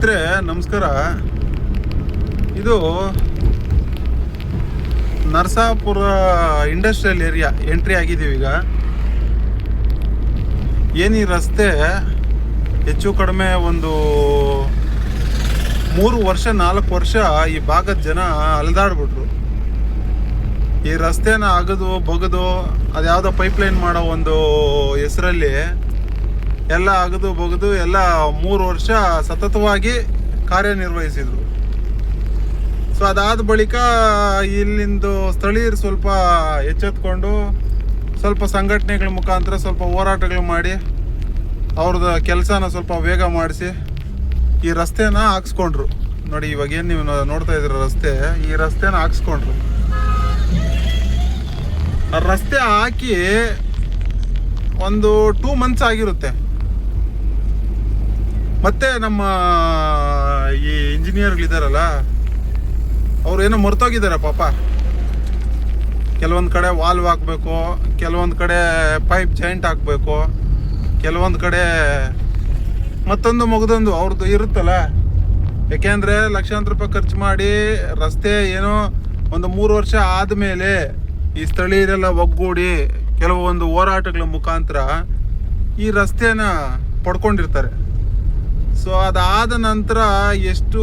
ನಮಸ್ಕಾರ. ಇದು Narasapura industrial area entry ಆಗಿದ್ದೀವಿ. ಈಗ ಈ ರಸ್ತೆ ಹೆಚ್ಚು ಕಡಿಮೆ ಒಂದು 3 ವರ್ಷ 4 ವರ್ಷ ಈ ಭಾಗದ ಜನ ಅಲೆದಾಡ್ಬಿಟ್ರು. ಈ ರಸ್ತೆನ ಅಗದು ಬಗದು ಅದ್ಯಾವುದೋ ಪೈಪ್ಲೈನ್ ಮಾಡೋ ಒಂದು ಹೆಸರಲ್ಲಿ ಎಲ್ಲ ಅಗದು ಬಗದು ಎಲ್ಲ 3 ವರ್ಷ ಸತತವಾಗಿ ಕಾರ್ಯನಿರ್ವಹಿಸಿದರು. ಸೊ ಅದಾದ ಬಳಿಕ ಇಲ್ಲಿಂದು ಸ್ಥಳೀಯರು ಸ್ವಲ್ಪ ಎಚ್ಚೆತ್ಕೊಂಡು ಸ್ವಲ್ಪ ಸಂಘಟನೆಗಳ ಮುಖಾಂತರ ಸ್ವಲ್ಪ ಹೋರಾಟಗಳು ಮಾಡಿ ಅವ್ರದ್ದು ಕೆಲಸನ ಸ್ವಲ್ಪ ವೇಗ ಮಾಡಿಸಿ ಈ ರಸ್ತೆನ ಹಾಕ್ಸ್ಕೊಂಡ್ರು. ನೋಡಿ, ಇವಾಗೇನು ನೀವು ನೋಡ್ತಾ ಇದ್ದೀರ ರಸ್ತೆ, ಈ ರಸ್ತೆನ ಹಾಕ್ಸ್ಕೊಂಡ್ರು. ಆ ರಸ್ತೆ ಹಾಕಿ ಒಂದು 2 ಮಂತ್ಸ್ ಆಗಿರುತ್ತೆ. ಮತ್ತೆ ನಮ್ಮ ಈ ಇಂಜಿನಿಯರ್ಗಳಿದಾರಲ್ಲ, ಅವ್ರು ಏನೋ ಮರ್ತೋಗಿದ್ದಾರೆ ಪಾಪ. ಕೆಲವೊಂದು ಕಡೆ ವಾಲ್ವ್ ಹಾಕಬೇಕು, ಕೆಲವೊಂದು ಕಡೆ ಪೈಪ್ ಜಾಯಿಂಟ್ ಹಾಕಬೇಕು, ಕೆಲವೊಂದು ಕಡೆ ಮತ್ತೊಂದು ಮಗದೊಂದು ಅವ್ರದ್ದು ಇರುತ್ತಲ್ಲ. ಯಾಕೆಂದರೆ ಲಕ್ಷಾಂತರ ರೂಪಾಯಿ ಖರ್ಚು ಮಾಡಿ ರಸ್ತೆ ಏನೋ ಒಂದು 3 ವರ್ಷ ಆದಮೇಲೆ ಈ ಸ್ಥಳೀಯರೆಲ್ಲ ಒಗ್ಗೂಡಿ ಕೆಲವೊಂದು ಹೋರಾಟಗಳ ಮುಖಾಂತರ ಈ ರಸ್ತೆನ ಪಡ್ಕೊಂಡಿರ್ತಾರೆ. ಸೊ ಅದಾದ ನಂತರ ಎಷ್ಟು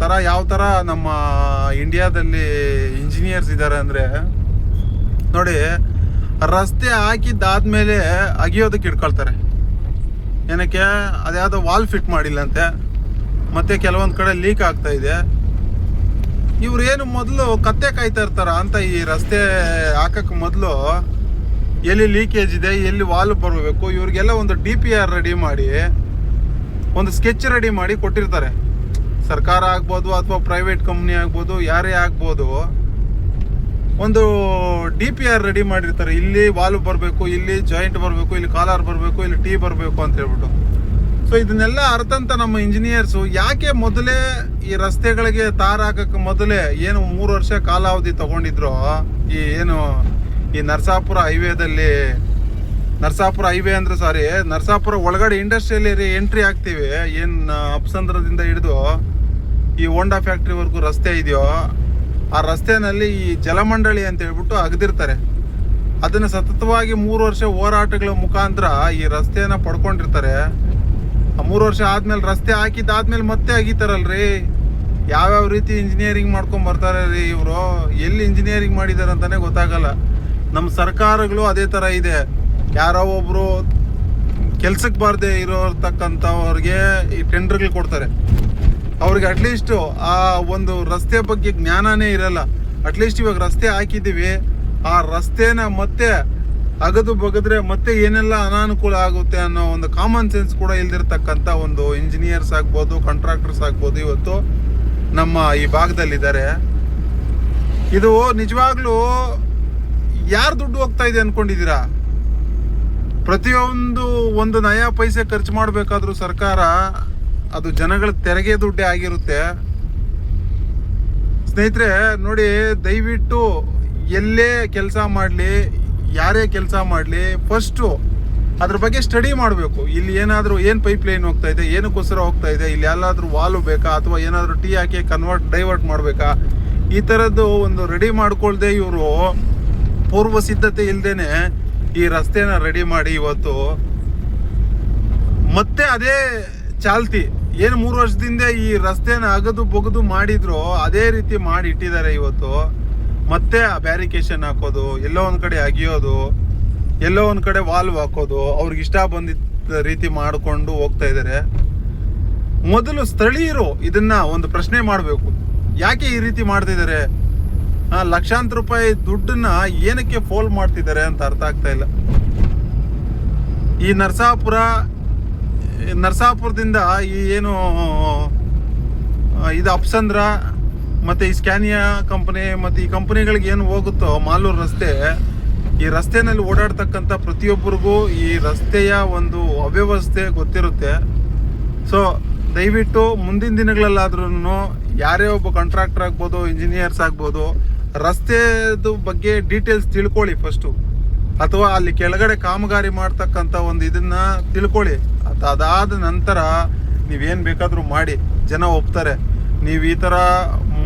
ಥರ ಯಾವ ಥರ ನಮ್ಮ ಇಂಡಿಯಾದಲ್ಲಿ ಇಂಜಿನಿಯರ್ಸ್ ಇದ್ದಾರೆ ಅಂದರೆ, ನೋಡಿ, ರಸ್ತೆ ಹಾಕಿದ್ದಾದ್ಮೇಲೆ ಅಗಿಯೋದಕ್ಕೆ ಇಟ್ಕೊಳ್ತಾರೆ. ಏನಕ್ಕೆ? ಅದ್ಯಾವುದೋ ವಾಲ್ ಫಿಟ್ ಮಾಡಿಲ್ಲಂತೆ, ಮತ್ತು ಕೆಲವೊಂದು ಕಡೆ ಲೀಕ್ ಆಗ್ತಾ ಇದೆ. ಇವ್ರು ಏನು ಮೊದಲು ಕತ್ತೆ ಕಾಯ್ತಾ ಇರ್ತಾರ ಅಂತ ಈ ರಸ್ತೆ ಹಾಕಕ್ಕೆ ಮೊದಲು ಎಲ್ಲಿ ಲೀಕೇಜ್ ಇದೆ, ಎಲ್ಲಿ ವಾಲ್ ಬರಬೇಕು, ಇವ್ರಿಗೆಲ್ಲ ಒಂದು DPR ರೆಡಿ ಮಾಡಿ, ಒಂದು ಸ್ಕೆಚ್ ರೆಡಿ ಮಾಡಿ ಕೊಟ್ಟಿರ್ತಾರೆ. ಸರ್ಕಾರ ಆಗ್ಬೋದು ಅಥವಾ ಪ್ರೈವೇಟ್ ಕಂಪ್ನಿ ಆಗ್ಬೋದು, ಯಾರೇ ಆಗ್ಬೋದು, ಒಂದು DPR ರೆಡಿ ಮಾಡಿರ್ತಾರೆ. ಇಲ್ಲಿ ವಾಲ್ವ್ ಬರಬೇಕು, ಇಲ್ಲಿ ಜಾಯಿಂಟ್ ಬರಬೇಕು, ಇಲ್ಲಿ ಕಾಲರ್ ಬರಬೇಕು, ಇಲ್ಲಿ ಟೀ ಬರಬೇಕು ಅಂತ ಹೇಳ್ಬಿಟ್ಟು. ಸೊ ಇದನ್ನೆಲ್ಲ ಅರ್ಥಂತ ನಮ್ಮ ಇಂಜಿನಿಯರ್ಸು ಯಾಕೆ ಮೊದಲೇ ಈ ರಸ್ತೆಗಳಿಗೆ ತಾರ್ ಹಾಕಕ್ಕೆ ಮೊದಲೇ ಏನು 3 ವರ್ಷ ಕಾಲಾವಧಿ ತಗೊಂಡಿದ್ರು, ಈ ನರಸಾಪುರ ಹೈವೇದಲ್ಲಿ, ನರಸಾಪುರ ಹೈವೇ ಅಂದರೆ ನರಸಾಪುರ ಒಳಗಡೆ ಇಂಡಸ್ಟ್ರಿಯಲ್ ಏರಿಯಾ ಎಂಟ್ರಿ ಆಗ್ತೀವಿ, ಏನು ಅಪ್ಸಂದ್ರದಿಂದ ಹಿಡಿದು ಈ ಹೋಂಡಾ ಫ್ಯಾಕ್ಟ್ರಿವರೆಗೂ ರಸ್ತೆ ಇದೆಯೋ, ಆ ರಸ್ತೆನಲ್ಲಿ ಈ ಜಲಮಂಡಳಿ ಅಂತ ಹೇಳ್ಬಿಟ್ಟು ಅಗದಿರ್ತಾರೆ. ಅದನ್ನು ಸತತವಾಗಿ 3 ವರ್ಷ ಹೋರಾಟಗಳ ಮುಖಾಂತರ ಈ ರಸ್ತೆಯನ್ನು ಪಡ್ಕೊಂಡಿರ್ತಾರೆ. ಆ 3 ವರ್ಷ ಆದಮೇಲೆ ರಸ್ತೆ ಹಾಕಿದ್ದಾದ್ಮೇಲೆ ಮತ್ತೆ ಅಗಿತಾರಲ್ರಿ. ಯಾವ್ಯಾವ ರೀತಿ ಇಂಜಿನಿಯರಿಂಗ್ ಮಾಡ್ಕೊಂಡು ಬರ್ತಾರೆ ರೀ ಇವರು, ಎಲ್ಲಿ ಇಂಜಿನಿಯರಿಂಗ್ ಮಾಡಿದ್ದಾರೆ ಅಂತಲೇ ಗೊತ್ತಾಗಲ್ಲ. ನಮ್ಮ ಸರ್ಕಾರಗಳು ಅದೇ ಥರ ಇದೆ. ಯಾರೋ ಒಬ್ಬರು ಕೆಲ್ಸಕ್ಕೆ ಬಾರದೆ ಇರೋರ್ತಕ್ಕಂಥವ್ರಿಗೆ ಈ ಟೆಂಡರ್ಗಳು ಕೊಡ್ತಾರೆ. ಅವ್ರಿಗೆ ಅಟ್ಲೀಸ್ಟು ಆ ಒಂದು ರಸ್ತೆ ಬಗ್ಗೆ ಜ್ಞಾನನೇ ಇರಲ್ಲ. ಅಟ್ಲೀಸ್ಟ್ ಇವಾಗ ರಸ್ತೆ ಹಾಕಿದ್ದೀವಿ, ಆ ರಸ್ತೆನ ಮತ್ತೆ ಅಗದು ಬಗದ್ರೆ ಮತ್ತೆ ಏನೆಲ್ಲ ಅನಾನುಕೂಲ ಆಗುತ್ತೆ ಅನ್ನೋ ಒಂದು ಕಾಮನ್ ಸೆನ್ಸ್ ಕೂಡ ಇಲ್ದಿರ್ತಕ್ಕಂಥ ಒಂದು ಇಂಜಿನಿಯರ್ಸ್ ಆಗ್ಬೋದು, ಕಾಂಟ್ರಾಕ್ಟರ್ಸ್ ಆಗ್ಬೋದು, ಇವತ್ತು ನಮ್ಮ ಈ ಭಾಗದಲ್ಲಿದ್ದಾರೆ. ಇದು ನಿಜವಾಗ್ಲೂ ಯಾರು ದುಡ್ಡು ಹೋಗ್ತಾ ಇದೆ ಅಂದ್ಕೊಂಡಿದ್ದೀರಾ? ಒಂದು ನಯಾ ಪೈಸೆ ಖರ್ಚು ಮಾಡಬೇಕಾದ್ರೂ ಸರ್ಕಾರ ಅದು ಜನಗಳ ತೆರಿಗೆ ದುಡ್ಡೇ ಆಗಿರುತ್ತೆ. ಸ್ನೇಹಿತರೆ ನೋಡಿ, ದಯವಿಟ್ಟು ಎಲ್ಲೇ ಕೆಲಸ ಮಾಡಲಿ, ಯಾರೇ ಕೆಲಸ ಮಾಡಲಿ, ಫಸ್ಟು ಅದ್ರ ಬಗ್ಗೆ ಸ್ಟಡಿ ಮಾಡಬೇಕು. ಇಲ್ಲಿ ಏನಾದರೂ ಏನು ಪೈಪ್ ಲೈನ್ ಹೋಗ್ತಾ ಇದೆ, ಏನಕ್ಕೋಸ್ಕರ ಹೋಗ್ತಾ ಇದೆ, ಇಲ್ಲಿ ಎಲ್ಲಾದರೂ ವಾಲ್ವ್ ಬೇಕಾ ಅಥವಾ ಏನಾದರೂ ಟೀ ಹಾಕಿ ಡೈವರ್ಟ್ ಮಾಡಬೇಕಾ, ಈ ಥರದ್ದು ಒಂದು ರೆಡಿ ಮಾಡ್ಕೊಳ್ದೆ ಇವರು ಪೂರ್ವ ಸಿದ್ಧತೆ ಇಲ್ಲದೇನೆ ಈ ರಸ್ತೆನ ರೆಡಿ ಮಾಡಿ ಇವತ್ತು ಮತ್ತೆ ಅದೇ ಚಾಲ್ತಿ ಏನು 3 ವರ್ಷದಿಂದ ಈ ರಸ್ತೆನ ಅಗದು ಬೊಗದು ಮಾಡಿದ್ರು ಅದೇ ರೀತಿ ಮಾಡಿ ಇಟ್ಟಿದ್ದಾರೆ. ಇವತ್ತು ಮತ್ತೆ ಬ್ಯಾರಿಕೇಷನ್ ಹಾಕೋದು, ಎಲ್ಲೋ ಒಂದು ಕಡೆ ಅಗಿಯೋದು, ಎಲ್ಲೋ ಒಂದು ಕಡೆ ವಾಲ್ವ್ ಹಾಕೋದು, ಅವ್ರಿಗೆ ಇಷ್ಟ ಬಂದಿದ್ದ ರೀತಿ ಮಾಡಿಕೊಂಡು ಹೋಗ್ತಾ ಇದ್ದಾರೆ. ಮೊದಲು ಸ್ಥಳೀಯರು ಇದನ್ನ ಒಂದು ಪ್ರಶ್ನೆ ಮಾಡಬೇಕು, ಯಾಕೆ ಈ ರೀತಿ ಮಾಡ್ತಿದ್ದಾರೆ? ಲಕ್ಷಾಂತರ ರೂಪಾಯಿ ದುಡ್ಡನ್ನ ಏನಕ್ಕೆ ಫೋಲ್ ಮಾಡ್ತಿದ್ದಾರೆ ಅಂತ ಅರ್ಥ ಆಗ್ತಾ ಇಲ್ಲ. ಈ ನರಸಾಪುರದಿಂದ ಈ ಏನು ಇದು ಅಪ್ಸಂದ್ರ ಮತ್ತು ಈ ಸ್ಕ್ಯಾನಿಯಾ ಕಂಪನಿ ಮತ್ತು ಈ ಕಂಪನಿಗಳಿಗೆ ಏನು ಹೋಗುತ್ತೋ ಮಾಲೂರು ರಸ್ತೆ, ಈ ರಸ್ತೆನಲ್ಲಿ ಓಡಾಡ್ತಕ್ಕಂಥ ಪ್ರತಿಯೊಬ್ಬರಿಗೂ ಈ ರಸ್ತೆಯ ಒಂದು ಅವ್ಯವಸ್ಥೆ ಗೊತ್ತಿರುತ್ತೆ. ಸೊ ದಯವಿಟ್ಟು ಮುಂದಿನ ದಿನಗಳಲ್ಲಾದ್ರೂ ಯಾರೇ ಒಬ್ಬ ಕಾಂಟ್ರಾಕ್ಟರ್ ಆಗ್ಬೋದು, ಇಂಜಿನಿಯರ್ಸ್ ಆಗ್ಬೋದು, ರಸ್ತೆದು ಬಗ್ಗೆ ಡೀಟೇಲ್ಸ್ ತಿಳ್ಕೊಳ್ಳಿ ಫಸ್ಟು. ಅಥವಾ ಅಲ್ಲಿ ಕೆಳಗಡೆ ಕಾಮಗಾರಿ ಮಾಡ್ತಕ್ಕಂಥ ಒಂದು ಇದನ್ನ ತಿಳ್ಕೊಳ್ಳಿ. ಅದಾದ ನಂತರ ನೀವೇನು ಬೇಕಾದರೂ ಮಾಡಿ, ಜನ ಒಪ್ತಾರೆ. ನೀವು ಈ ಥರ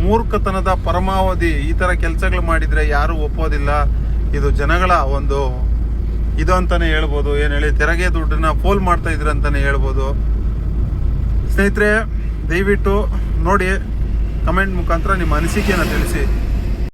ಮೂರ್ಖತನದ ಪರಮಾವಧಿ ಈ ಥರ ಕೆಲಸಗಳು ಮಾಡಿದರೆ ಯಾರೂ ಒಪ್ಪೋದಿಲ್ಲ. ಇದು ಜನಗಳ ಒಂದು ಇದು ಅಂತಲೇ ಹೇಳ್ಬೋದು. ಏನು ಹೇಳಿ, ತೆರಿಗೆ ದುಡ್ಡನ್ನ ಪೋಲ್ ಮಾಡ್ತಾ ಇದ್ರು ಅಂತಲೇ ಹೇಳ್ಬೋದು. ಸ್ನೇಹಿತರೆ, ದಯವಿಟ್ಟು ನೋಡಿ, ಕಮೆಂಟ್ ಮುಖಾಂತರ ನಿಮ್ಮ ಅನಿಸಿಕೆಯನ್ನು ತಿಳಿಸಿ.